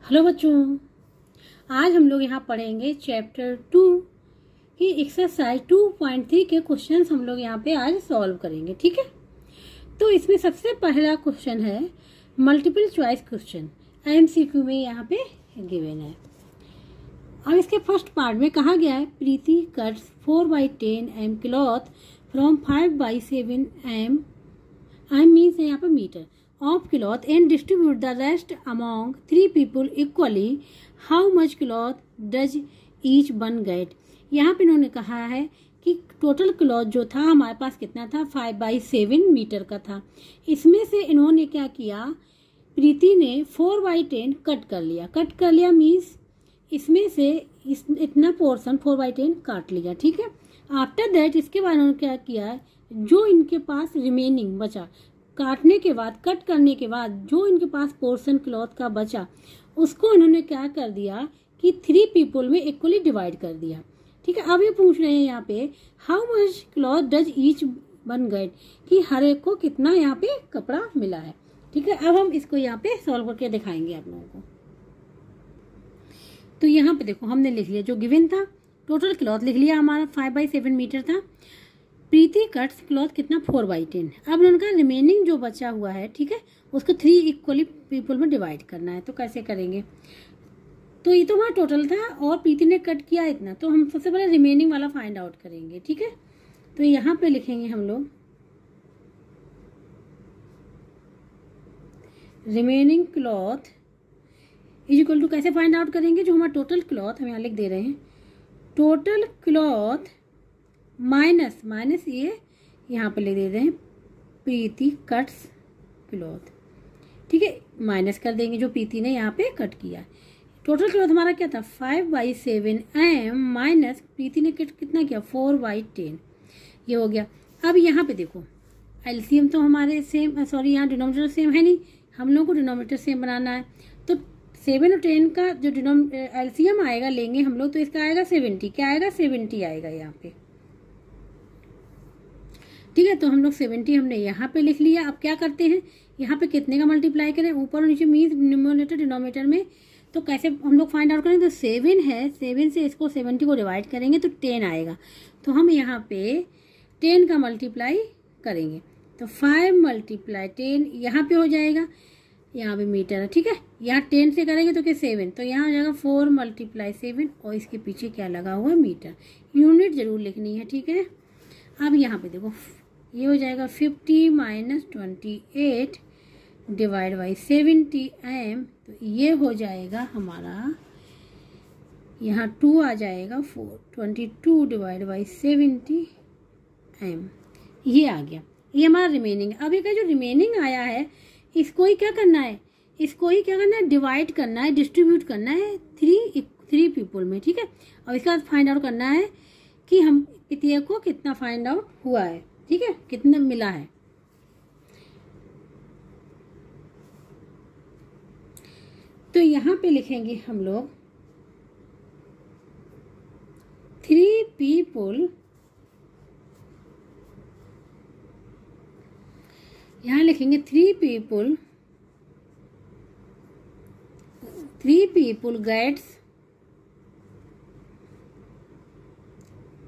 Hello बच्चों, आज हम लोग यहाँ पढ़ेंगे चैप्टर 2 की एक्सरसाइज 2.3 के क्वेश्चंस हम लोग यहाँ पे आज सॉल्व करेंगे। ठीक है, तो इसमें सबसे पहला क्वेश्चन है मल्टीपल चॉइस क्वेश्चन, एमसीक्यू में यहाँ पे गिवन है। अब इसके फर्स्ट पार्ट में कहा गया है Preeti cuts 4/10 m cloth from 5/7 m means यहाँ पे metre of cloth and distribute the rest among 3 people equally. How much cloth does each one get? यहाँ पे इन्होंने कहा है कि टोटल क्लॉथ जो था हमारे पास कितना था 5/7 मीटर का था। इसमें से इन्होंने क्या किया, प्रीति ने 4/10 कट कर लिया मीन्स इसमें से इतना पोर्शन 4/10 काट लिया। ठीक है, आफ्टर दैट इसके बाद उन्होंने क्या किया, जो इनके पास रिमेनिंग बचा, काटने के बाद कट करने के बाद जो इनके पास पोर्शन क्लॉथ का बचा उसको इन्होंने क्या कर दिया कि 3 पीपल में इक्वली डिवाइड कर दिया। ठीक है, अब ये पूछ रहे हैं यहाँ पे how much cloth does each one gate, कि हर एक को कितना यहाँ पे कपड़ा मिला है। ठीक है, अब हम इसको यहाँ पे सॉल्व करके दिखाएंगे आप लोगों को। तो यहाँ पे देखो हमने लिख लिया जो गिवन था, टोटल क्लॉथ लिख लिया हमारा 5/7 मीटर था। प्रीति कट्स क्लॉथ कितना 4/10। अब उनका रिमेनिंग जो बचा हुआ है, ठीक है, उसको 3 इक्वली पीपल में डिवाइड करना है। तो कैसे करेंगे, तो ये तो हमारा टोटल था और प्रीति ने कट किया इतना, तो हम सबसे पहले रिमेनिंग वाला फाइंड आउट करेंगे। ठीक है, तो यहाँ पे लिखेंगे हम लोग remaining cloth is equal to, कैसे फाइंड आउट करेंगे, जो हमारा टोटल क्लॉथ हम यहाँ लिख दे रहे हैं, टोटल क्लॉथ माइनस ये यहाँ पे ले दे रहे हैं प्रीति कट्स क्लॉथ। ठीक है, माइनस कर देंगे जो प्रीति ने यहाँ पे कट किया। टोटल क्लॉथ हमारा क्या था 5/7 एम माइनस प्रीति ने कट कितना किया 4/10, ये हो गया। अब यहाँ पे देखो एलसीएम तो हमारे सेम, सॉरी यहाँ डिनोमिनेटर सेम है नहीं, हम लोग को डिनोमिनेटर सेम बनाना है। तो 7 और 10 का जो एलसीएम आएगा लेंगे हम लोग, तो इसका आएगा 70। क्या आएगा 70 आएगा यहाँ पे। ठीक है, तो हम लोग 70 हमने यहाँ पे लिख लिया। अब क्या करते हैं, यहाँ पे कितने का मल्टीप्लाई करें, ऊपर और नीचे मीन्स न्यूमरेटर डिनोमिनेटर में। तो कैसे हम लोग फाइंड आउट करेंगे, तो 7 है, 7 से इसको 70 को डिवाइड करेंगे तो 10 आएगा। तो हम यहाँ पे 10 का मल्टीप्लाई करेंगे, तो 5 × 10 यहाँ पे हो जाएगा, यहाँ पे मीटर है। ठीक है, यहाँ 10 से करेंगे तो क्या 7, तो यहाँ हो जाएगा 4 × 7 और इसके पीछे क्या लगा हुआ है मीटर, यूनिट जरूर लिखनी है। ठीक है, अब यहाँ पे देखो ये हो जाएगा 50 - 28 डिवाइड बाई 70 एम, तो ये हो जाएगा हमारा, यहाँ 2 आ जाएगा 22 डिवाइड बाई 70 एम, ये आ गया। ये हमारा रिमेनिंग। अब ये जो रिमेनिंग आया है इसको ही क्या करना है, डिवाइड करना है, डिस्ट्रीब्यूट करना है 3 पीपल में। ठीक है, और इसके बाद फाइंड आउट करना है कि हम प्रत्येक को कितना फाइंड आउट हुआ है। ठीक है, कितना मिला है। तो यहाँ पे लिखेंगे हम लोग 3 पीपल, यहाँ लिखेंगे 3 people gets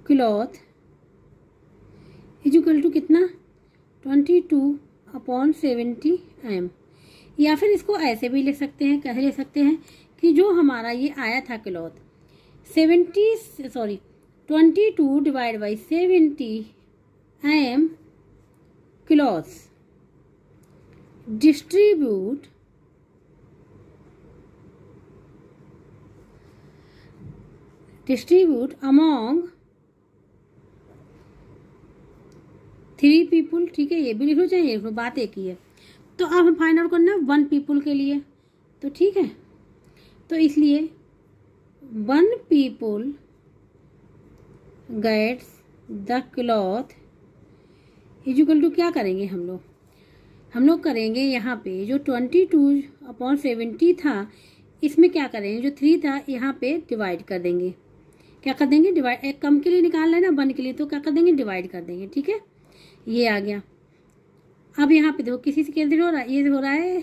cloth is equal to कितना 22/70 एम। या फिर इसको ऐसे भी लिख सकते हैं, कैसे लिख सकते हैं कि जो हमारा ये आया था cloth 22 divide by 70 m cloths distribute among 3 people. ठीक है, ये भी लिखो चाहिए, लिखो, बात एक ही है। तो अब हम फाइंड आउट करना 1 पीपल के लिए, तो ठीक है, तो इसलिए 1 people gets the cloth is equal to, क्या करेंगे हम लोग करेंगे यहाँ पे जो 22/70 था, इसमें क्या करेंगे, जो 3 था यहाँ पे डिवाइड कर देंगे। क्या कर देंगे, डिवाइड, एक कम के लिए निकालना है ना 1 के लिए, तो क्या कर देंगे, डिवाइड कर देंगे। ठीक है, ये आ गया। अब यहाँ पे देखो किसी से कैंसिल हो रहा है, ये हो रहा है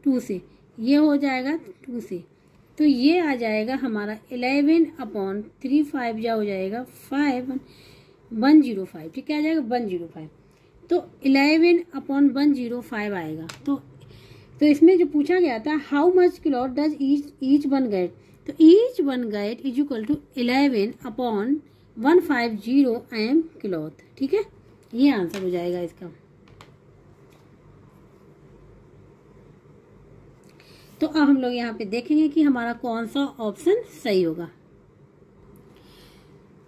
2 से, ये हो जाएगा 2 से, तो ये आ जाएगा हमारा 11/3 5 जा हो जाएगा 105, ठीक है, आ जाएगा 105। तो 11/105 आएगा। तो इसमें जो पूछा गया था how much cloth does each one get, तो each one get is equal to 11/150 m cloth, ठीक है, ये आंसर हो जाएगा इसका। तो अब हम लोग यहाँ पे देखेंगे कि हमारा कौन सा ऑप्शन सही होगा।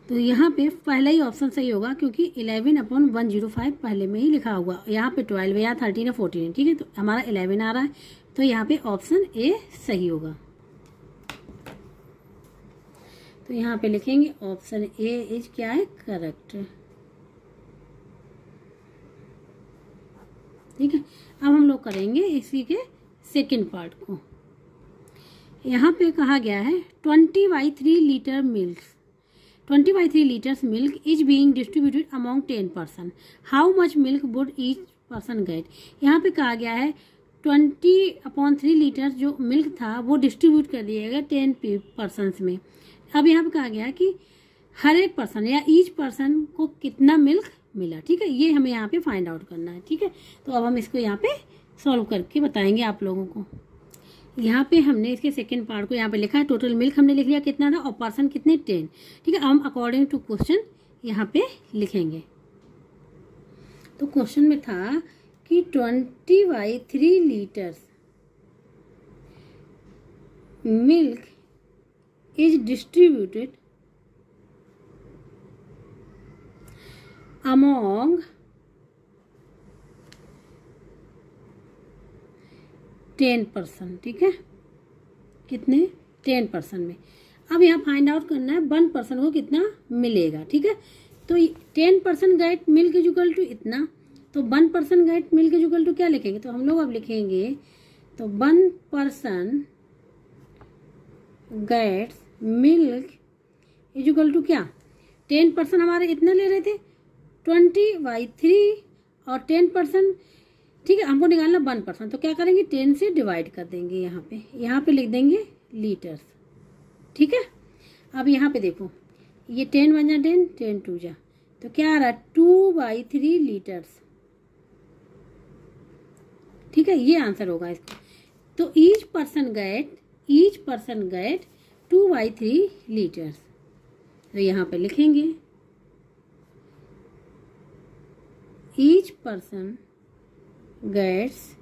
तो यहाँ पे पहला ही ऑप्शन सही होगा क्योंकि 11/105 पहले में ही लिखा हुआ, यहाँ पे 12 है या 13 है 14 है, ठीक है, तो हमारा 11 आ रहा है, तो यहाँ पे ऑप्शन ए सही होगा। तो यहाँ पे लिखेंगे ऑप्शन ए इज क्या है, करेक्ट, ठीक है। अब हम लोग करेंगे इसी के सेकेंड पार्ट को। यहाँ पे कहा गया है 20/3 litre milk, 20/3 liters milk is being distributed among 10 person. How much milk would each person get? यहाँ पे कहा गया है 20/3 लीटर जो मिल्क था वो डिस्ट्रीब्यूट कर दिया गया 10 पर्सनस में। अब यहाँ पे कहा गया कि हर एक पर्सन या ईच पर्सन को कितना मिल्क मिला, ठीक है, ये हमें यहाँ पे फाइंड आउट करना है, ठीक है। तो अब हम इसको यहाँ पे सॉल्व करके बताएंगे आप लोगों को। यहाँ पे हमने इसके सेकंड पार्ट को यहाँ पे लिखा है, टोटल मिल्क हमने लिख लिया कितना था और पर्सन कितने 10, ठीक है। हम अकॉर्डिंग टू क्वेश्चन यहाँ पे लिखेंगे। तो क्वेश्चन में था कि 20/3 litres milk is distributed among 10%, ठीक है, कितने 10% में। अब यहाँ फाइंड आउट करना है 1% को कितना मिलेगा, ठीक है। तो 10% get milk is equal to इतना, तो 1% get milk is equal to क्या लिखेंगे, तो हम लोग अब लिखेंगे तो 1% gets milk is equal to क्या, 10% हमारे इतना ले रहे थे 20/3 और 10%, ठीक है, हमको निकालना 1%, तो क्या करेंगे 10 से डिवाइड कर देंगे, यहाँ पे लिख देंगे लीटर्स, ठीक है। अब यहाँ पे देखो ये 10 1 जा 10, 10 2 जा, तो क्या आ रहा है 2/3 लीटर्स, ठीक है, ये आंसर होगा इसका। तो ईच पर्सन गेट 2/3 लीटर्स, तो यहाँ पे लिखेंगे each person gets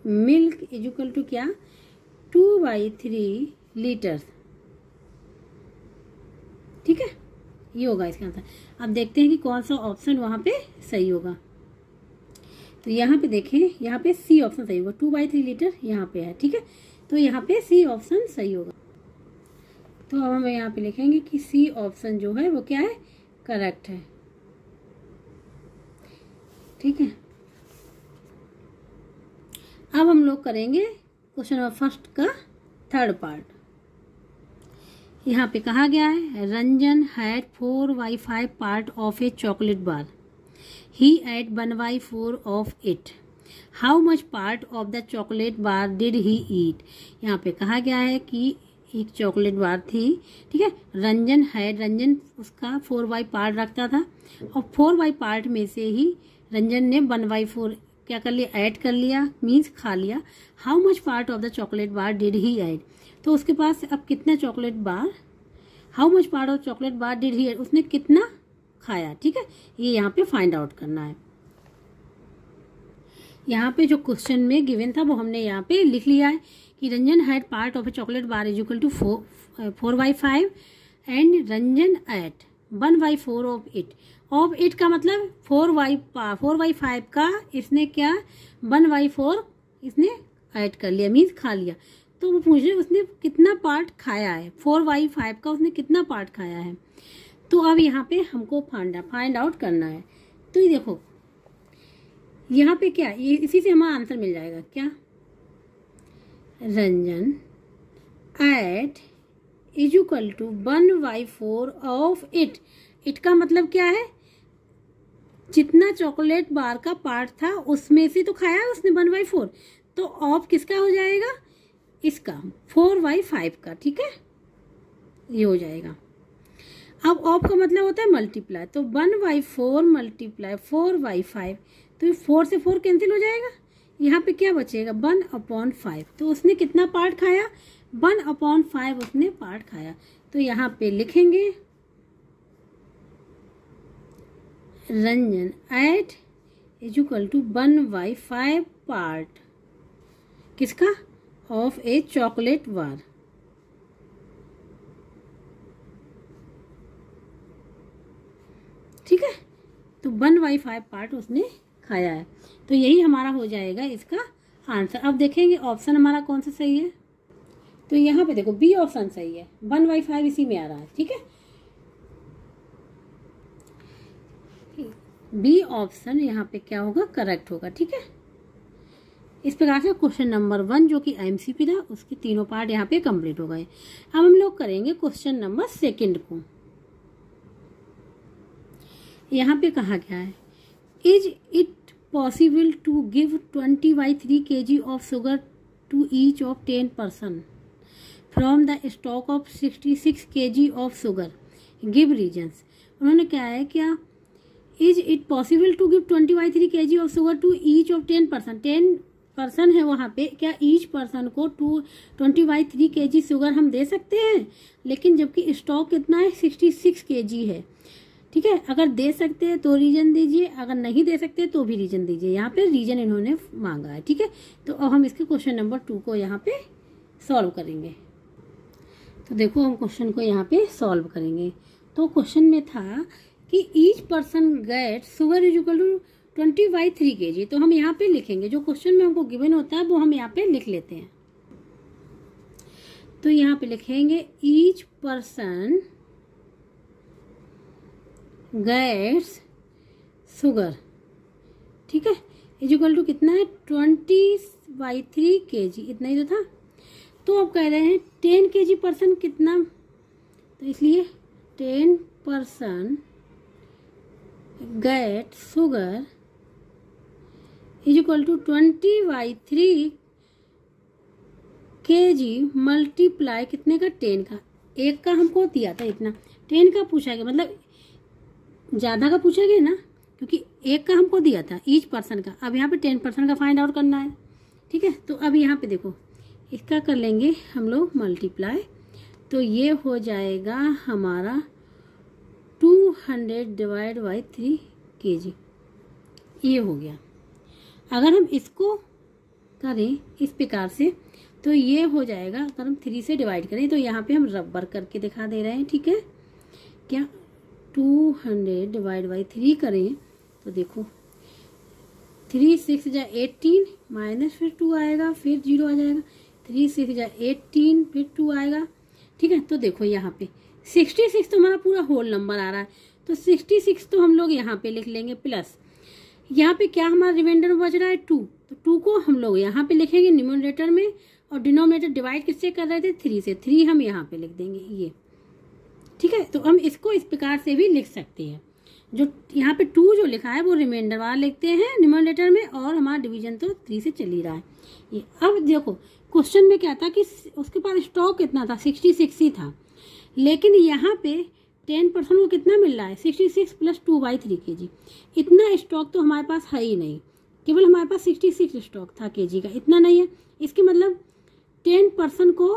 milk is equal to क्या 2/3 लीटर्स, ठीक है, ये होगा इसका आंसर। अब देखते हैं कि कौन सा ऑप्शन वहां पे सही होगा। तो यहाँ पे देखें, यहाँ पे सी ऑप्शन सही होगा, 2/3 लीटर यहाँ पे है, ठीक है, तो यहाँ पे सी ऑप्शन सही होगा। तो अब हम यहाँ पे लिखेंगे कि सी ऑप्शन जो है वो क्या है, करेक्ट है, ठीक है। अब हम लोग करेंगे क्वेश्चन नंबर फर्स्ट का थर्ड पार्ट। यहाँ पे कहा गया है Ranjan had 4/5 part of a chocolate bar, he ate 1/4 of it, how much part of the chocolate bar did he eat. यहाँ पे कहा गया है कि एक चॉकलेट बार थी, ठीक है, रंजन उसका 4/5 पार्ट रखता था और 4/5 पार्ट में से ही रंजन ने 1/4 क्या कर लिया, ऐड कर लिया, मीन्स खा लिया। How much part of the chocolate bar did he add, तो उसके पास अब कितना chocolate bar, how much part of chocolate bar did he add, उसने कितना खाया, ठीक है, ये यहाँ पे फाइंड आउट करना है। यहाँ पे जो क्वेश्चन में गिवन था वो हमने यहाँ पे लिख लिया है कि Ranjan had part of a chocolate bar is equal to 4/5 and Ranjan ate 1/4 of it. Of it का मतलब 4/5 का इसने क्या 1/4 इसने ऐड कर लिया, मीन्स खा लिया। तो वो पूछ रहे उसने कितना पार्ट खाया है, 4/5 का उसने कितना पार्ट खाया है। तो अब यहाँ पे हमको फाइंड आउट करना है। तो ये देखो यहाँ पे क्या, ये इसी से हमारा आंसर मिल जाएगा, क्या Ranjan ate is equal to 1/4 of it. It का मतलब क्या है, जितना चॉकलेट बार का पार्ट था उसमें से तो खाया है उसने 1/4, तो ऑफ किसका हो जाएगा, इसका 4/5 का, ठीक है, ये हो जाएगा। अब ऑफ का मतलब होता है मल्टीप्लाई, तो 1/4 मल्टीप्लाई 4/5, तो 4 से 4 कैंसिल हो जाएगा। यहाँ पे क्या बचेगा 1/5। तो उसने कितना पार्ट खाया 1/5 उसने पार्ट खाया। तो यहाँ पे लिखेंगे Ranjan ate equal to 1/5 part किसका ऑफ ए चॉकलेट बार। ठीक है, तो 1/5 पार्ट उसने खाया है। तो यही हमारा हो जाएगा इसका आंसर। अब देखेंगे ऑप्शन हमारा कौन सा सही है। तो यहाँ पे देखो बी ऑप्शन सही है, 1/5 इसी में आ रहा है। ठीक है, बी ऑप्शन यहाँ पे क्या होगा करेक्ट होगा। ठीक है, इस प्रकार से क्वेश्चन नंबर 1 जो कि एमसीक्यू था उसके तीनों पार्ट यहाँ पे कंप्लीट हो गए। अब हम लोग करेंगे क्वेश्चन नंबर 2 को। यहाँ पे कहा गया है is it possible to give 20/3 kg of sugar to each of 10 person from the stock of 66 kg of sugar, give reasons. उन्होंने क्या है, क्या is it possible to give 20/3 kg of sugar to each of 10 person। 10 person है वहाँ पे, क्या each person को 20/3 kg sugar हम दे सकते हैं, लेकिन जबकि स्टॉक कितना है 66 kg है। ठीक है, अगर दे सकते हैं तो रीजन दीजिए, अगर नहीं दे सकते तो भी रीजन दीजिए। यहाँ पे रीजन इन्होंने मांगा है। ठीक है, तो अब हम इसके क्वेश्चन नंबर 2 को यहाँ पे सॉल्व करेंगे। तो देखो हम क्वेश्चन को यहाँ पे सॉल्व करेंगे। तो क्वेश्चन में था कि each person get sugar is equal to 20/3 kg। तो हम यहाँ पे लिखेंगे जो क्वेश्चन में हमको गिवन होता है वो हम यहाँ पे लिख लेते हैं। तो यहाँ पे लिखेंगे ईच पर्सन गेट्स शुगर, ठीक है, इज इक्वल टू कितना है 20/3 kg, इतना ही तो था। तो अब कह रहे हैं 10 kg पर्सन कितना, तो इसलिए 10 person get sugar is equal to 20/3 kg multiply कितने का 10 का, एक का हमको दिया था इतना, 10 का पूछा गया, मतलब ज़्यादा का पूछा गया ना, क्योंकि एक का हमको दिया था ईच पर्सन का। अब यहाँ पे 10 पर्सन का फाइंड आउट करना है। ठीक है, तो अब यहाँ पे देखो इसका कर लेंगे हम लोग मल्टीप्लाई, तो ये हो जाएगा हमारा 200/3 kg, ये हो गया। अगर हम इसको करें इस प्रकार से तो ये हो जाएगा, अगर हम 3 से डिवाइड करें तो यहाँ पे हम रबर करके दिखा दे रहे हैं। ठीक है, क्या 200/3 करें तो देखो 3 6 जा 18 माइनस फिर 2 आएगा, फिर 0 आ जाएगा, 3 6 जा 18 फिर 2 आएगा। ठीक है, तो देखो यहाँ पे 66 तो हमारा पूरा होल नंबर आ रहा है, तो 66 तो हम लोग यहाँ पे लिख लेंगे प्लस यहाँ पे क्या हमारा रिमाइंडर में बच रहा है 2, तो 2 को हम लोग यहाँ पे लिखेंगे न्यूमरेटर में, और डिनोमिनेटर डिवाइड किससे कर रहे थे 3 से, 3 हम यहाँ पे लिख देंगे ये। ठीक है, तो हम इसको इस प्रकार से भी लिख सकते हैं। जो यहाँ पे 2 जो लिखा है वो रिमाइंडर वाला लिखते हैं न्यूमरेटर में, और हमारा डिवीजन तो 3 से चल ही रहा है ये। अब देखो क्वेश्चन में क्या था कि उसके पास स्टॉक कितना था 66 ही था, लेकिन यहाँ पे 10% को कितना मिल रहा है 66 + 2/3 kg। इतना स्टॉक तो हमारे पास है ही नहीं, केवल हमारे पास 66 स्टॉक था kg का, इतना नहीं है। इसके मतलब 10% को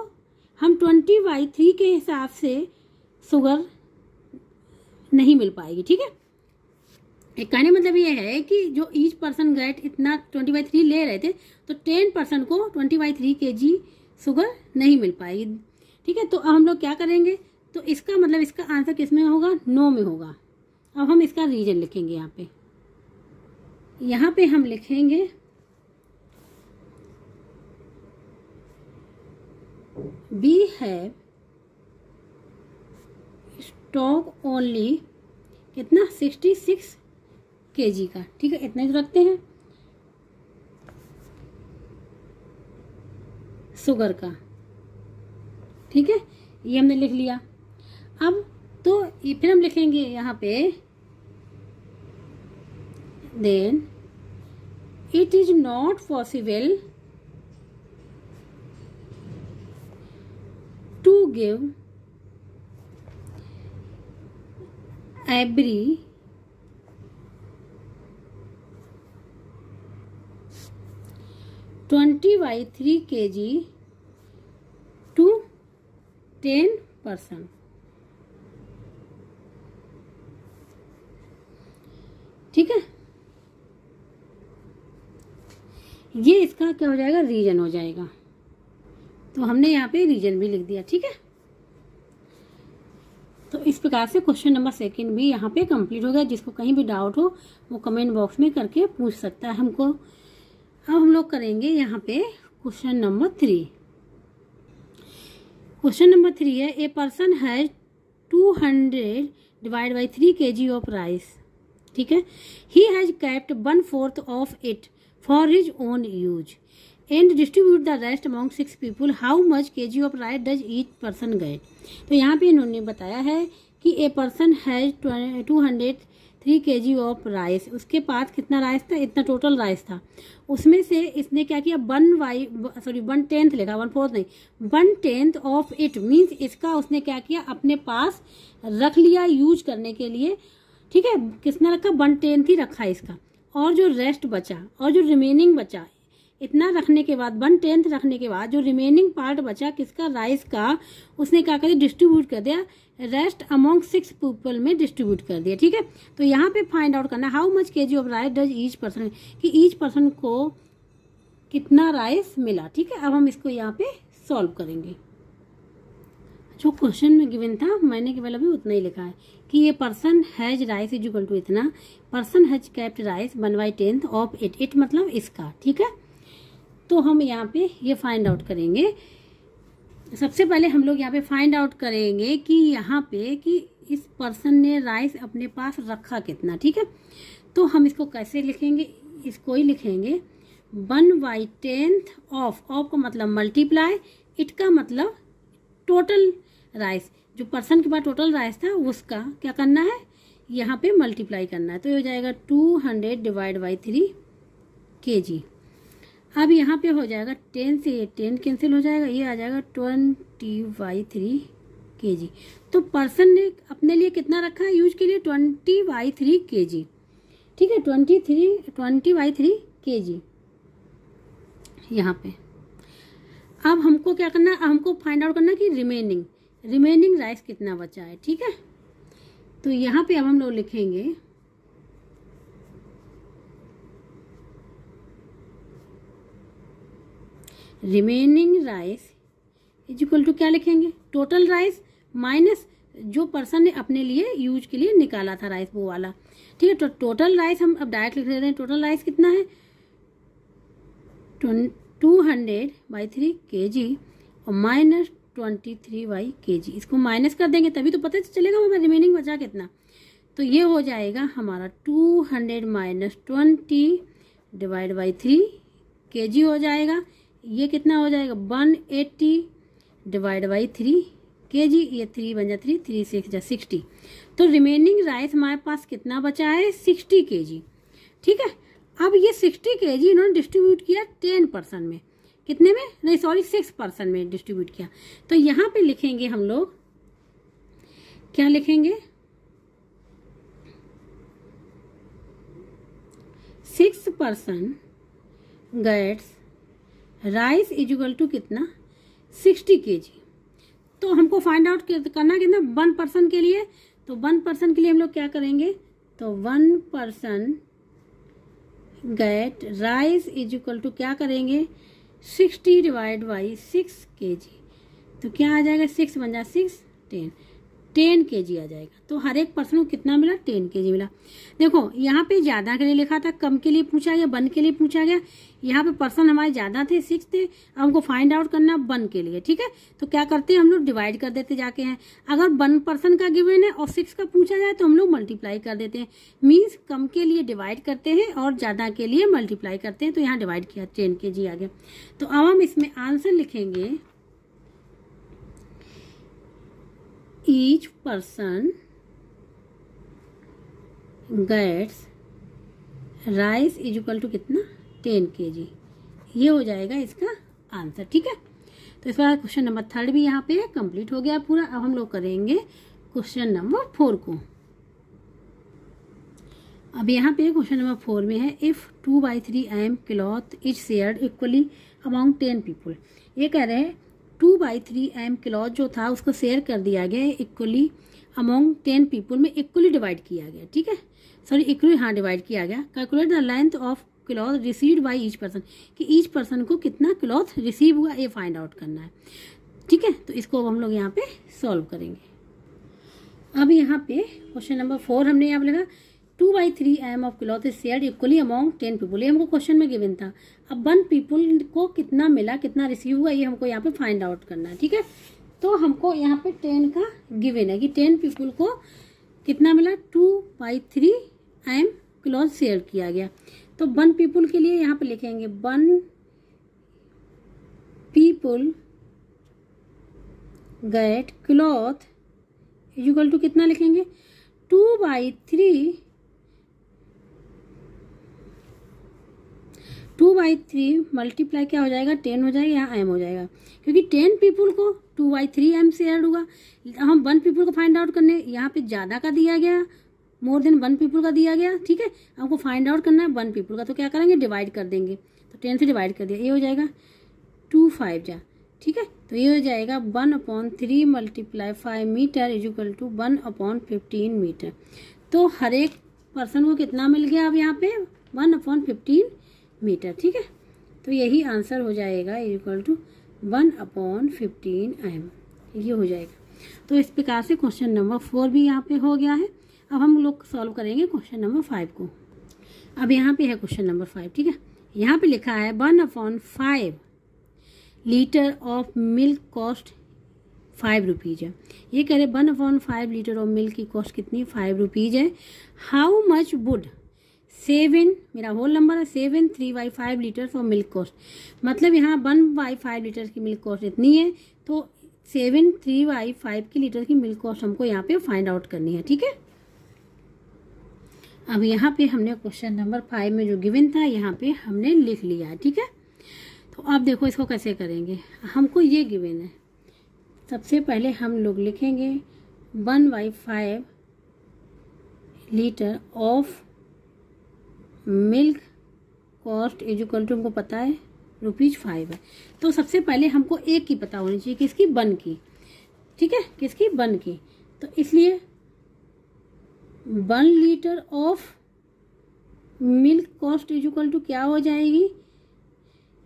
हम 20/3 के हिसाब से शुगर नहीं मिल पाएगी। ठीक है, एक कहने मतलब ये है कि जो ईच पर्सन गेट इतना 20/3 ले रहे थे, तो 10% को 20/3 kg शुगर नहीं मिल पाएगी। ठीक है, तो अब हम लोग क्या करेंगे, तो इसका मतलब इसका आंसर किस में होगा 9 में होगा। अब हम इसका रीजन लिखेंगे यहाँ पे हम लिखेंगे बी है स्टॉक ओनली कितना 66 kg का। ठीक है, इतना ही रखते हैं शुगर का। ठीक है, ये हमने लिख लिया। अब तो फिर हम लिखेंगे यहाँ पे then it is not possible give every 20/3 kg to 10 person। ठीक है, ये इसका क्या हो जाएगा, रीजन हो जाएगा। तो हमने यहाँ पे रीजन भी लिख दिया। ठीक है, तो इस प्रकार से क्वेश्चन नंबर 2 भी यहाँ पे कंप्लीट हो गया। जिसको कहीं भी डाउट हो वो कमेंट बॉक्स में करके पूछ सकता है हमको। अब हम लोग करेंगे यहाँ पे क्वेश्चन नंबर 3। क्वेश्चन नंबर 3 है, a person has 200 divide by 3 kg of rice. ठीक है, he has kept 1/4 of it for his own use and distribute the rest among 6 people. How much kg of rice does each person gate. तो यहाँ पे इन्होंने बताया है कि a person has 203 kg of rice. उसके पास कितना राइस था, इतना टोटल राइस था। उसमें से इसने क्या किया, 1/10 लिखा, 1/4 नहीं, 1/10 ऑफ इट मीन्स इसका उसने क्या किया, अपने पास रख लिया यूज करने के लिए। ठीक है, किसने रखा, 1/10 ही रखा इसका। और जो रेस्ट बचा और जो रिमेनिंग बचा, इतना रखने के बाद 1/10 रखने के बाद जो रिमेनिंग पार्ट बचा किसका, राइस का, उसने क्या कर दिया, डिस्ट्रीब्यूट कर दिया, रेस्ट अमॉन्ग 6 पीपल में डिस्ट्रीब्यूट कर दिया। ठीक है, तो यहाँ पे फाइंड आउट करना how much kg of rice does each person, कि ईच पर्सन को कितना राइस मिला। ठीक है, अब हम इसको यहाँ पे सॉल्व करेंगे। जो क्वेश्चन में गिवन था मैंने केवल अभी उतना ही लिखा है कि ये person has rice is equal to इतना, person has kept rice 1/10 of it, it मतलब इसका। ठीक है, तो हम यहाँ पे ये फाइंड आउट करेंगे। सबसे पहले हम लोग यहाँ पे फाइंड आउट करेंगे कि यहाँ पे कि इस पर्सन ने राइस अपने पास रखा कितना। ठीक है, तो हम इसको कैसे लिखेंगे, इसको ही लिखेंगे 1/10 ऑफ का मतलब मल्टीप्लाई, इट का मतलब टोटल राइस, जो पर्सन के पास टोटल राइस था उसका क्या करना है, यहाँ पे मल्टीप्लाई करना है। तो ये हो जाएगा 200 डिवाइड बाई 3 kg। अब यहाँ पे हो जाएगा 10 से 10 कैंसिल हो जाएगा, ये आ जाएगा 20/3 kg। तो पर्सन ने अपने लिए कितना रखा है यूज के लिए, 20/3 kg। ठीक है, 20/3 kg यहाँ पे। अब हमको क्या करना है, हमको फाइंड आउट करना कि रिमेनिंग राइस कितना बचा है। ठीक है, तो यहाँ पे अब हम लोग लिखेंगे remaining rice is equal to क्या लिखेंगे, टोटल राइस माइनस जो पर्सन ने अपने लिए यूज के लिए निकाला था राइस वो वाला। ठीक है, तो टोटल राइस हम अब डायरेक्ट लिख रहे हैं, टोटल राइस कितना है 200/3 kg और माइनस 23/kg। इसको माइनस कर देंगे तभी तो पता चलेगा हमें रिमेनिंग बचा कितना। तो ये हो जाएगा हमारा 200 माइनस 20 डिवाइड बाई 3 kg हो जाएगा। ये कितना हो जाएगा 180 डिवाइड बाई 3 kg, ये 3 बन जाए 3 6 जा 60। तो रिमेनिंग राइस हमारे पास कितना बचा है 60 kg। ठीक है, अब ये 60 kg इन्होंने डिस्ट्रीब्यूट किया 10 पर्सन में, कितने में, नहीं सॉरी 6 पर्सन में डिस्ट्रीब्यूट किया। तो यहाँ पे लिखेंगे हम लोग, क्या लिखेंगे 6 person gets rice is equal to कितना 60 kg। तो हमको फाइंड आउट करना कितना 1 पर्सन के लिए। तो 1 पर्सन के लिए हम लोग क्या करेंगे, तो 1 person get rice is equal to क्या करेंगे 60 डिवाइड बाई 6 kg। तो क्या आ जाएगा 6 बन जा 6 10 kg आ जाएगा। तो हर एक पर्सन को कितना मिला 10 kg मिला। देखो यहाँ पे ज्यादा के लिए लिखा था, कम के लिए पूछा गया, 1 के लिए पूछा गया। यहाँ पे पर्सन हमारे ज्यादा थे 6 थे, अब हमको फाइंड आउट करना 1 के लिए। ठीक है, तो क्या करते हैं हम लोग डिवाइड कर देते जाके हैं। अगर 1 पर्सन का गिवन है और 6 का पूछा जाए तो हम लोग मल्टीप्लाई कर देते हैं। मीन्स कम के लिए डिवाइड करते हैं और ज्यादा के लिए मल्टीप्लाई करते हैं। तो यहाँ डिवाइड किया 10 kg आ गया। तो अब हम इसमें आंसर लिखेंगे each person gets rice is equal to कितना 10 kg। ये हो जाएगा इसका आंसर। ठीक है, तो इस बार क्वेश्चन नंबर 3 भी यहाँ पे कंप्लीट हो गया पूरा। अब हम लोग करेंगे क्वेश्चन नंबर 4 को। अब यहाँ पे क्वेश्चन नंबर 4 में है if 2/3 mm cloth is shared equally among 10 people. ये कह रहे हैं 2/3 mm क्लॉथ जो था उसको शेयर कर दिया गया इक्वली अमॉन्ग 10 पीपल में, इक्वली डिवाइड किया गया, ठीक है, सॉरी इक्वली, हाँ डिवाइड किया गया। Calculate the length of cloth received by each person, कि ईच पर्सन को कितना क्लॉथ रिसीव हुआ ये फाइंड आउट करना है, ठीक है। तो इसको अब हम लोग यहाँ पे सॉल्व करेंगे। अब यहाँ पे क्वेश्चन नंबर 4 हमने यहाँ पे लिखा 2/3 mm of cloth is shared equally among 10 people. ये हमको क्वेश्चन में गिवन था। अब 1 पीपल को कितना मिला, कितना रिसीव हुआ, ये हमको यहाँ पे फाइंड आउट करना है, ठीक है। तो हमको यहाँ पे 10 का गिवन है कि 10 पीपल को कितना मिला, 2/3 mm क्लॉथ शेयर किया गया। तो 1 पीपल के लिए यहाँ पे लिखेंगे 1 people get cloth equal to कितना लिखेंगे, 2/3 मल्टीप्लाई क्या हो जाएगा, 10 हो जाएगा, यहाँ m हो जाएगा, क्योंकि 10 पीपल को 2/3 m शेयर होगा। हम 1 पीपल को फाइंड आउट करने, यहाँ पे ज़्यादा का दिया गया, मोर देन 1 पीपल का दिया गया, ठीक है। हमको फाइंड आउट करना है 1 पीपल का, तो क्या करेंगे, डिवाइड कर देंगे। तो 10 से डिवाइड कर दिया, ये हो जाएगा 2 5 जा, ठीक है। तो ये हो जाएगा 1/3 multiply 5 metre is equal to 1/15 metre. तो हर एक पर्सन को कितना मिल गया अब यहाँ पे, 1/15 मीटर, ठीक है। तो यही आंसर हो जाएगा इक्वल टू 1/15 m, ये हो जाएगा। तो इस प्रकार से क्वेश्चन नंबर 4 भी यहाँ पे हो गया है। अब हम लोग सॉल्व करेंगे क्वेश्चन नंबर 5 को। अब यहाँ पे है क्वेश्चन नंबर 5, ठीक है। यहाँ पे लिखा है 1/5 litre of milk cost 5 rupees है। ये कह रहे 1/5 लीटर ऑफ मिल्क की कॉस्ट कितनी, 5 रुपीज़ है। हाउ मच वुड 7, मेरा होल नंबर है 7 3/5 लीटर फॉर मिल्क कॉस्ट, मतलब यहाँ 1/5 लीटर की मिल्क कॉस्ट इतनी है, तो 7 3/5 की लीटर की मिल्क कॉस्ट हमको यहाँ पे फाइंड आउट करनी है, ठीक है। अब यहाँ पे हमने क्वेश्चन नंबर 5 में जो गिवन था यहाँ पे हमने लिख लिया है, ठीक है। तो अब देखो इसको कैसे करेंगे, हमको ये गिवन है। सबसे पहले हम लोग लिखेंगे 1/5 litre of milk cost is equal to, हमको पता है ₹5 है। तो सबसे पहले हमको एक की पता होनी चाहिए, किसकी, 1 की, ठीक है, किसकी, 1 की। तो इसलिए 1 litre of milk cost is equal to क्या हो जाएगी,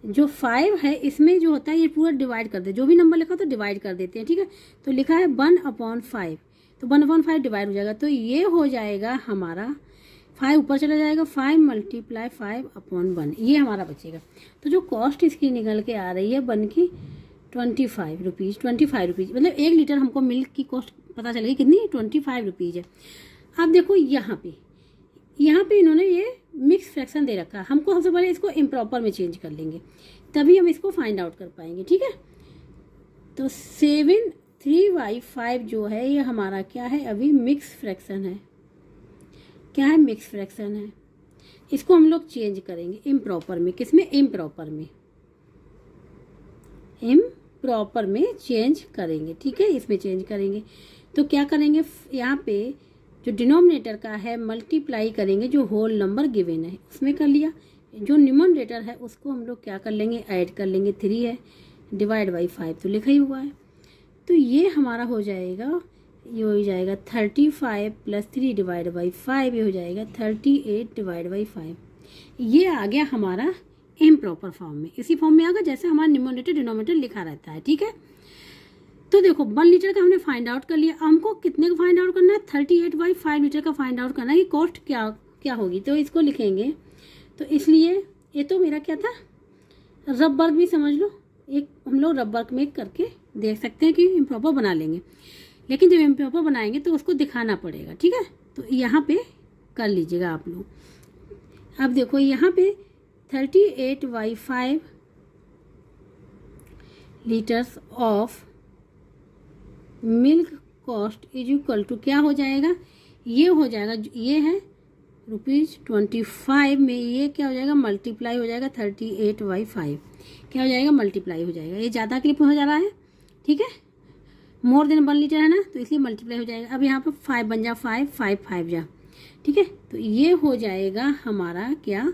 जो 5 है इसमें जो होता है ये पूरा डिवाइड कर दे, जो भी नंबर लिखा तो डिवाइड कर देते हैं, ठीक है। तो लिखा है 1/5, तो 1/5 डिवाइड हो जाएगा, तो ये हो जाएगा हमारा 5 ऊपर चला जाएगा, 5 मल्टीप्लाई 5/1, ये हमारा बचेगा। तो जो कॉस्ट इसकी निकल के आ रही है 1 की 25 रुपीज़, 25 रुपीज़, मतलब 1 लीटर हमको मिल्क की कॉस्ट पता चलेगी कितनी, 25 रुपीज़ है। अब देखो यहाँ पे इन्होंने ये मिक्स फ्रैक्शन दे रखा है, हमको सबसे पहले इसको इम्प्रॉपर में चेंज कर लेंगे, तभी हम इसको फाइंड आउट कर पाएंगे, ठीक है। तो 7 3/5 जो है ये हमारा क्या है, अभी मिक्स फ्रैक्शन है। क्या है, मिक्स फ्रैक्शन है। इसको हम लोग चेंज करेंगे इम्प्रॉपर में, किसमें, इम्प्रॉपर में चेंज करेंगे, ठीक है, इसमें चेंज करेंगे। तो क्या करेंगे, यहाँ पे जो डिनोमिनेटर का है मल्टीप्लाई करेंगे जो होल नंबर गिवन है उसमें कर लिया, जो न्यूमरेटर है उसको हम लोग क्या कर लेंगे, ऐड कर लेंगे, 3 है, डिवाइड बाई 5 तो लिखा ही हुआ है। तो ये हमारा हो जाएगा, ये हो जाएगा 35 + 3 डिवाइड बाई 5, ये हो जाएगा 38 डिवाइड बाई 5। ये आ गया हमारा इम्प्रॉपर फॉर्म में, इसी फॉर्म में आ गया जैसे हमारा न्यूमरेटर डिनोमिनेटर लिखा रहता है, ठीक है। तो देखो 1 लीटर का हमने फाइंड आउट कर लिया, हमको कितने का फाइंड आउट करना है, 38/5 लीटर का फाइंड आउट करना है कि कॉस्ट क्या होगी। तो इसको लिखेंगे, तो इसलिए ये तो मेरा क्या था, रब वर्क भी समझ लो, एक हम लोग रब वर्क में करके देख सकते हैं कि इम्प्रॉपर बना लेंगे, लेकिन जब इम्प्रॉपर बनाएंगे तो उसको दिखाना पड़ेगा, ठीक है। तो यहाँ पे कर लीजिएगा आप लोग। अब देखो यहाँ पे 38/5 litres of milk cost is equal to क्या हो जाएगा, ये हो जाएगा, ये है ₹25 में ये क्या हो जाएगा, मल्टीप्लाई हो जाएगा 38/5, क्या हो जाएगा, मल्टीप्लाई हो जाएगा। ये ज़्यादा क्लिप हो जा रहा है, ठीक है, मोर देन 1 लीटर है ना, तो इसलिए मल्टीप्लाई हो जाएगा। अब यहाँ पर 5 बन जा 5, 5 5 जा, ठीक है, तो ये हो जाएगा हमारा क्या,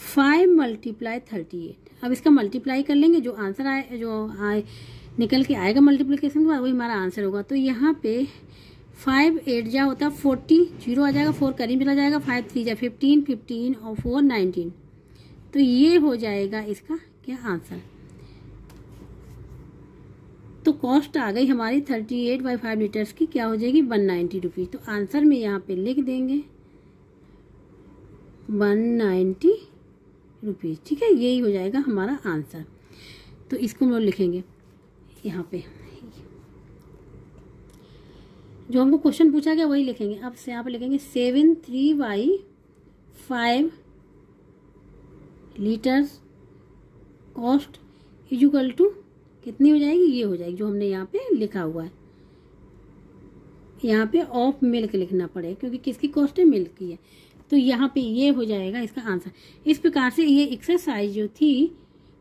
5 × 38। अब इसका मल्टीप्लाई कर लेंगे, जो आंसर आए, निकल के आएगा मल्टीप्लिकेशन के बाद, वही हमारा आंसर होगा। तो यहाँ पे 5 8 जा होता है 40, 0 आ जाएगा, 4 करीब चला जाएगा, 5 3 जा 15, 15 और 4 19, तो ये हो जाएगा इसका क्या आंसर। तो कॉस्ट आ गई हमारी 38/5 लीटर्स की, क्या हो जाएगी, ₹190। तो आंसर में यहाँ पे लिख देंगे ₹190, ठीक है, यही हो जाएगा हमारा आंसर। तो इसको हम लोग लिखेंगे यहाँ पे, जो हमको क्वेश्चन पूछा गया वही लिखेंगे। अब से यहाँ पे लिखेंगे 73/5 लीटर्स कॉस्ट इक्वल टू कितनी हो जाएगी, ये हो जाएगी जो हमने यहाँ पे लिखा हुआ है। यहाँ पे ऑफ मिल्क लिखना पड़ेगा क्योंकि किसकी कॉस्ट है, मिल्क की है। तो यहाँ पे ये हो जाएगा इसका आंसर। इस प्रकार से ये एक्सरसाइज जो थी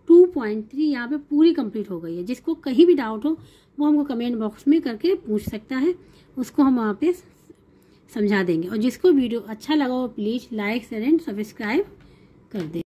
2.3 यहाँ पे पूरी कंप्लीट हो गई है। जिसको कहीं भी डाउट हो वो हमको कमेंट बॉक्स में करके पूछ सकता है, उसको हम वहाँ पे समझा देंगे। और जिसको वीडियो अच्छा लगा हो please like share and subscribe कर दें।